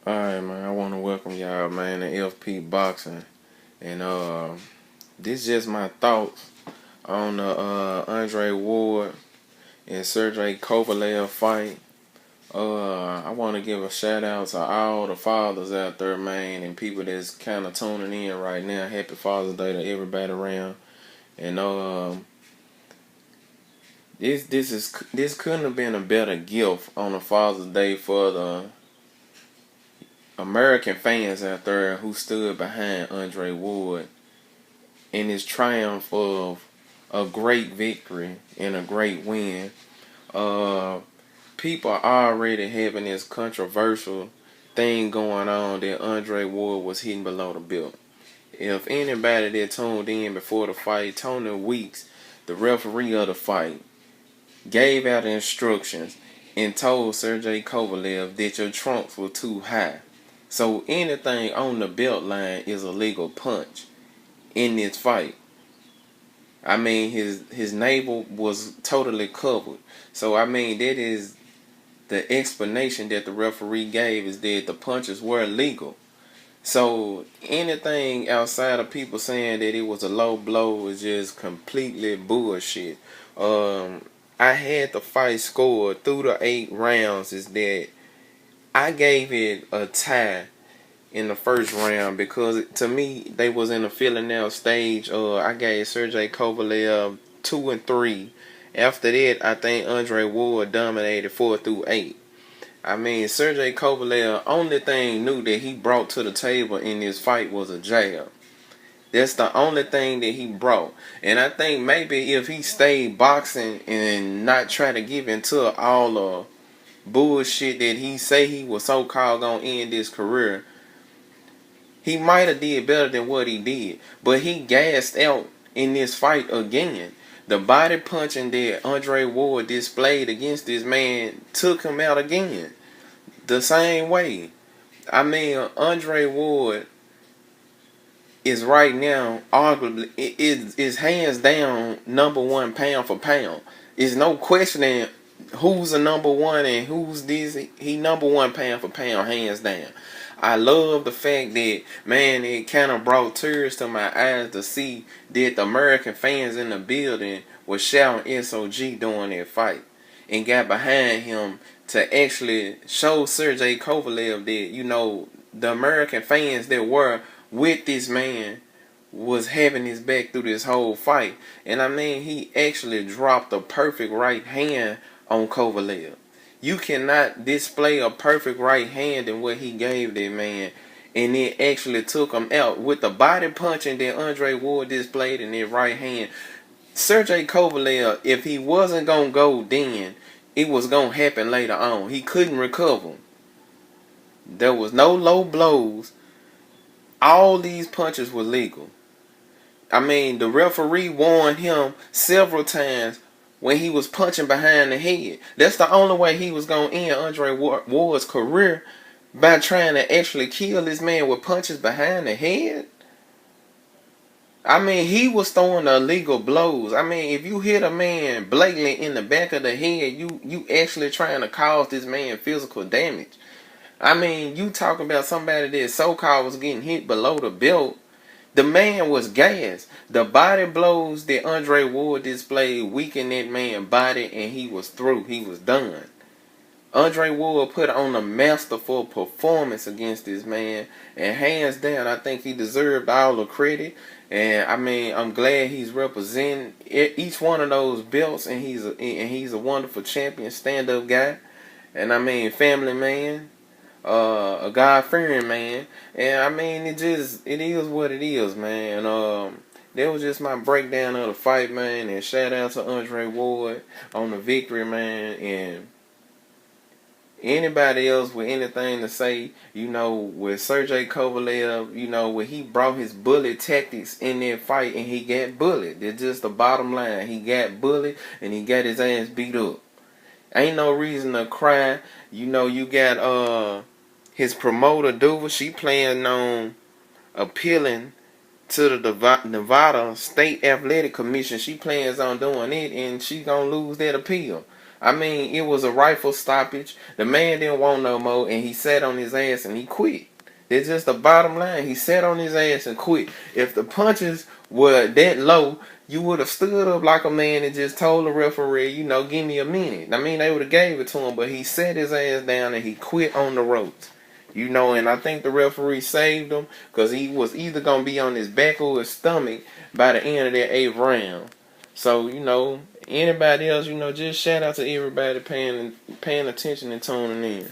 Alright, man, I want to welcome y'all, man, to FP Boxing. And this just my thoughts on the Andre Ward and Sergey Kovalev fight. I want to give a shout out to all the fathers out there, man, and people that's kind of tuning in right now. Happy Father's Day to everybody around. And this couldn't have been a better gift on a Father's Day for the American fans out there who stood behind Andre Ward in his triumph of a great victory and a great win. Uh, People are already having this controversial thing going on that Andre Ward was hitting below the belt. If anybody that tuned in before the fight, Tony Weeks, the referee of the fight, gave out instructions and told Sergey Kovalev that your trunks were too high. So anything on the belt line is a legal punch in this fight. I mean, his navel was totally covered. So I mean, that is the explanation that the referee gave, is that the punches were legal. So anything outside of people saying that it was a low blow is just completely bullshit. I had the fight scored through the 8 rounds is that I gave it a tie in the first round because to me they was in the filling out stage. I gave Sergey Kovalev 2 and 3. After that, I think Andre Ward dominated 4 through 8. I mean, Sergey Kovalev, only thing new that he brought to the table in this fight was a jab. That's the only thing that he brought. And I think maybe if he stayed boxing and not try to give into all the bullshit that he say he was so-called gonna end his career, he might have did better than what he did. But he gassed out in this fight again. The body punching that Andre Ward displayed against this man took him out again. The same way. I mean, Andre Ward is right now arguably is hands down number 1 pound for pound. There's no questioning who's the number 1 and who's this. He number 1 pound for pound, hands down. I love the fact that, man, it kind of brought tears to my eyes to see that the American fans in the building were shouting SOG during that fight and got behind him to actually show Sergey Kovalev that, the American fans that were with this man was having his back through this whole fight. And I mean, he actually dropped a perfect right hand on Kovalev. You cannot display a perfect right hand in what he gave that man, and it actually took him out with the body punching that Andre Ward displayed in that right hand. Sergey Kovalev, if he wasn't gonna go then, it was gonna happen later on. He couldn't recover. There was no low blows. All these punches were legal. I mean, the referee warned him several times when he was punching behind the head. That's the only way he was going to end Andre Ward's career, by trying to actually kill this man with punches behind the head. I mean, he was throwing illegal blows. I mean, if you hit a man blatantly in the back of the head, you actually trying to cause this man physical damage. I mean, you talk about somebody that so-called was getting hit below the belt. The man was gassed. The body blows that Andre Ward displayed weakened that man's body, and he was through. He was done. Andre Ward put on a masterful performance against this man, and hands down, I think he deserved all the credit. And I mean, I'm glad he's representing each one of those belts, and he's a wonderful champion, stand-up guy, and I mean, family man. A God-fearing man, and I mean, it is what it is, man. That was just my breakdown of the fight, man, and shout out to Andre Ward on the victory, man, and anybody else with anything to say, with Sergey Kovalev, when he brought his bullet tactics in that fight and he got bullied. That's just the bottom line. He got bullied and he got his ass beat up. Ain't no reason to cry. You got his promoter Duva, she planning on appealing to the Nevada State Athletic Commission. She plans on doing it, and she gonna lose that appeal. I mean, it was a rifle stoppage. The man didn't want no more, and he sat on his ass and he quit. It's just the bottom line. He sat on his ass and quit. If the punches were that low, you would have stood up like a man and just told the referee, give me a minute. I mean, they would have gave it to him, but he sat his ass down and he quit on the ropes. And I think the referee saved him because he was either going to be on his back or his stomach by the end of that 8th round. So, anybody else, just shout out to everybody paying attention and tuning in.